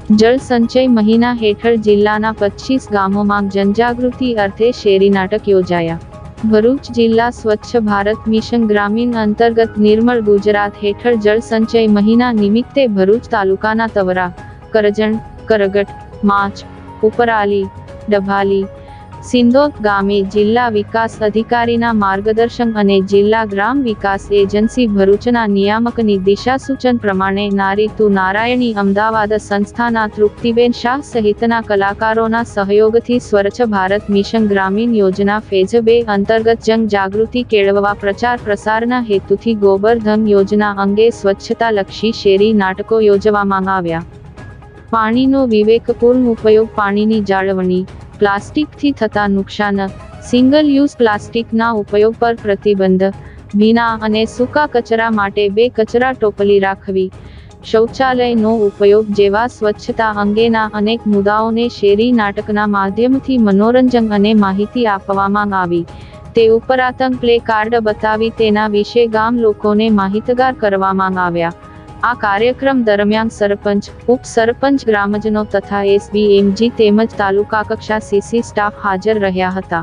જળ સંચય મહિના હેઠળ જિલ્લાના 25 ગામોમાં જનજાગૃતિ અર્થે શેરી નાટક યોજાયા। ભરૂચ જિલ્લા સ્વચ્છ ભારત મિશન ગ્રામીણ અંતર્ગત નિર્મળ ગુજરાત હેઠળ જળ સંચય મહિના નિમિત્તે ભરૂચ તાલુકાના તવરા, કરજણ, કરગટ, માચ, ઉપરાલી, ડભાલી, સિંદોદ ગામે જિલ્લા વિકાસ અધિકારીના માર્ગદર્શન અને જિલ્લા ગ્રામ વિકાસ એજન્સી ભરૂચના નિયામકની દિશાસૂચન પ્રમાણે નારી તું નારાયણી અમદાવાદ સંસ્થાના તૃપ્તિબેન શાહ સહિતના કલાકારોના સહયોગથી સ્વચ્છ ભારત મિશન ગ્રામીણ યોજના ફેઝ 2 અંતર્ગત જન જાગૃતિ કેળવવા પ્રચાર પ્રસારના હેતુથી ગોબરધન યોજના અંગે સ્વચ્છતાલક્ષી શેરી નાટકો યોજવામાં આવ્યા। પાણીનો વિવેકપૂર્ણ ઉપયોગ, પાણીની જાળવણી, પ્લાસ્ટિકથી થતા નુકસાન, સિંગલ યુઝ પ્લાસ્ટિકના ઉપયોગ પર પ્રતિબંધ, ભીના અને સૂકા કચરા માટે 2 કચરા ટોપલી રાખવી, શૌચાલયનો ઉપયોગ જેવા સ્વચ્છતા અંગેના અનેક મુદ્દાઓને શેરી નાટકના માધ્યમથી મનોરંજન અને માહિતી આપવામાં આવી। તે ઉપરાંત પ્લે કાર્ડ બતાવી તેના વિશે ગામ લોકોને માહિતગાર કરવામાં આવ્યા। આ કાર્યક્રમ દરમિયાન સરપંચ, ઉપસરપંચ, ગ્રામજનો તથા એસબીએમજી તેમજ તાલુકા કક્ષા સીસી સ્ટાફ હાજર રહ્યા હતા।